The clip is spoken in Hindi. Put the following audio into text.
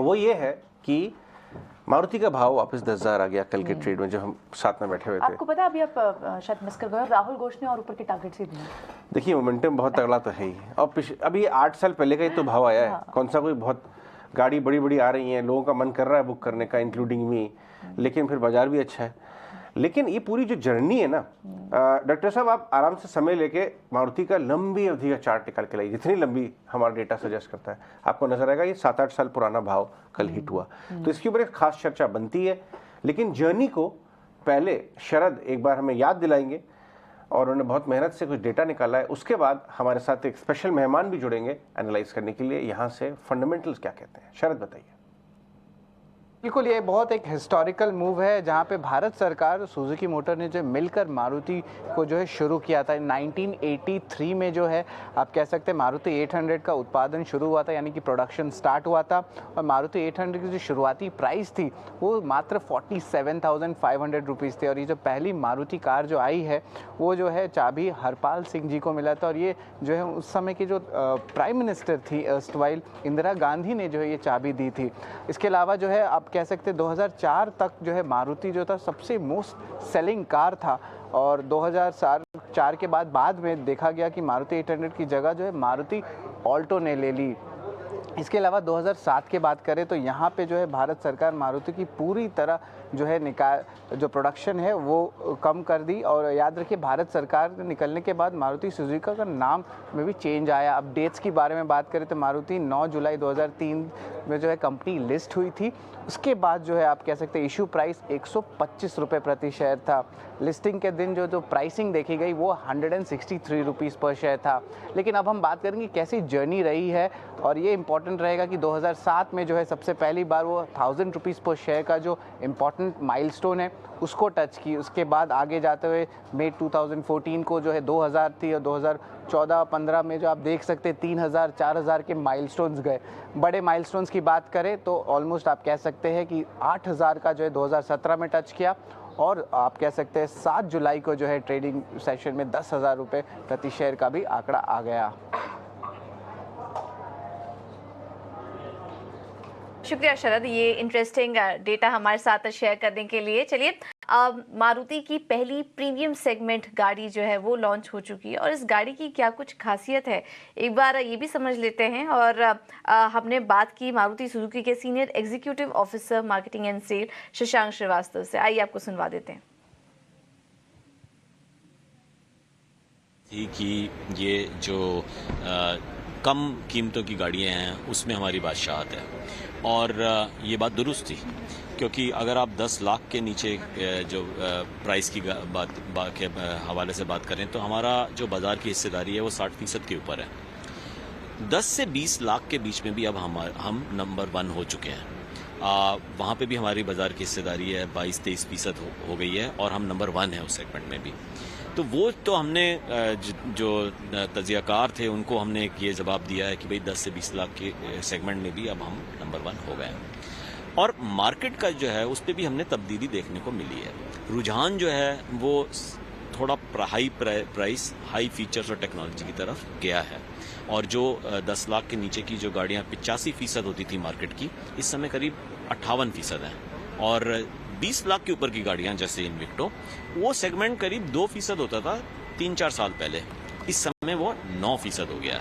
वो ये है कि मारुति का भाव वापस 10,000 आ गया कल के ट्रेड में, जो हम साथ में बैठे हुए थे। आपको पता है अभी आप शायद मिस कर गए, राहुल घोष ने और ऊपर के टारगेट से दिए। देखिए मोमेंटम बहुत तगड़ा तो है ही, और अभी 8 साल पहले का ही तो भाव आया है। कौन सा कोई बहुत गाड़ी बड़ी बड़ी आ रही है, लोगों का मन कर रहा है बुक करने का, इंक्लूडिंग मी, लेकिन फिर बाजार भी अच्छा है। लेकिन ये पूरी जो जर्नी है ना डॉक्टर साहब, आप आराम से समय लेके मारुति का लंबी अवधि का चार्ट निकाल के लाइए, जितनी लंबी हमारा डेटा सजेस्ट करता है, आपको नजर आएगा ये 7-8 साल पुराना भाव कल हिट हुआ। तो इसके ऊपर एक खास चर्चा बनती है, लेकिन जर्नी को पहले शरद एक बार हमें याद दिलाएंगे, और उन्होंने बहुत मेहनत से कुछ डेटा निकाला है। उसके बाद हमारे साथ एक स्पेशल मेहमान भी जुड़ेंगे एनालाइज करने के लिए, यहाँ से फंडामेंटल्स क्या कहते हैं। शरद बताइए। बिल्कुल, ये बहुत एक हिस्टोरिकल मूव है जहाँ पे भारत सरकार सुजुकी मोटर ने जो मिलकर मारुति को जो है शुरू किया था 1983 में। जो है आप कह सकते हैं मारुति 800 का उत्पादन शुरू हुआ था, यानी कि प्रोडक्शन स्टार्ट हुआ था। और मारुति 800 की जो शुरुआती प्राइस थी वो मात्र 47,500 रुपीज़ थी। और ये जो पहली मारुति कार जो आई है वो जो है चाबी हरपाल सिंह जी को मिला था। और ये जो है उस समय की जो प्राइम मिनिस्टर थी अर्स्टवाइल इंदिरा गांधी ने जो है ये चाबी दी थी। इसके अलावा जो है आप कह सकते हैं 2004 तक जो है मारुति जो था सबसे मोस्ट सेलिंग कार था। और 2004 के बाद में देखा गया कि मारुति 800 की जगह जो है मारुति ऑल्टो ने ले ली। इसके अलावा 2007 के बात करें तो यहाँ पे जो है भारत सरकार मारुति की पूरी तरह जो है जो प्रोडक्शन है वो कम कर दी। और याद रखिए भारत सरकार निकलने के बाद मारुति सुजुकी का नाम में भी चेंज आया। अब डेट्स की बारे में बात करें तो मारुति 9 जुलाई 2003 में जो है कंपनी लिस्ट हुई थी। उसके बाद जो है आप कह सकते हैं इशू प्राइस 125 रुपये प्रति शेयर था। लिस्टिंग के दिन जो प्राइसिंग देखी गई वो 163 रुपीज़ पर शेयर था। लेकिन अब हम बात करेंगे कैसी जर्नी रही है, और ये इंपॉर्टेंट रहेगा कि 2007 में जो है सबसे पहली बार वो 1000 रुपीज़ पर शेयर का जो इम्पॉर्टेंट माइलस्टोन है उसको टच की। उसके बाद आगे जाते हुए मई 2014 को जो है 2000 थी, और 2014-15 में जो आप देख सकते हैं 3000 4000 के माइलस्टोन्स गए। बड़े माइलस्टोन्स की बात करें तो ऑलमोस्ट आप कह सकते हैं कि 8000 का जो है 2017 में टच किया। और आप कह सकते हैं 7 जुलाई को जो है ट्रेडिंग सेशन में 10,000 रुपये प्रति शेयर का भी आंकड़ा आ गया। शुक्रिया शरद, ये इंटरेस्टिंग डेटा हमारे साथ शेयर करने के लिए। चलिए, मारुति की पहली प्रीमियम सेगमेंट गाड़ी जो है वो लॉन्च हो चुकी है, और इस गाड़ी की क्या कुछ खासियत है एक बार ये भी समझ लेते हैं। और हमने बात की मारुति सुजुकी के senior executive officer marketing and sale Shashank Srivastava से। आइए आपको सुनवा देते हैं। कि ये जो कम कीमतों की गाड़ियां हैं उसमें हमारी बादशाहत है, और ये बात दुरुस्त थी, क्योंकि अगर आप 10 लाख के नीचे जो प्राइस की बात के हवाले से बात करें तो हमारा जो बाज़ार की हिस्सेदारी है वो 60% के ऊपर है। 10 से 20 लाख के बीच में भी अब हम नंबर 1 हो चुके हैं। वहाँ पे भी हमारी बाज़ार की हिस्सेदारी है 22-23% हो गई है, और हम नंबर 1 है उस सेगमेंट में भी। तो वो तो हमने जो तजियाकार थे उनको हमने एक ये जवाब दिया है कि भाई 10 से 20 लाख के सेगमेंट में भी अब हम नंबर 1 हो गए हैं। और मार्केट का जो है उस पर भी हमने तब्दीली देखने को मिली है। रुझान जो है वो थोड़ा हाई प्राइस, हाई फीचर्स और टेक्नोलॉजी की तरफ गया है। और जो 10 लाख के नीचे की जो गाड़ियाँ 85% होती थी मार्केट की, इस समय करीब 58% हैं। और 20 लाख के ऊपर की गाड़ियां जैसे इन्विक्टो, वो सेगमेंट करीब 2% होता था 3-4 साल पहले, इस समय वो 9% हो गया है।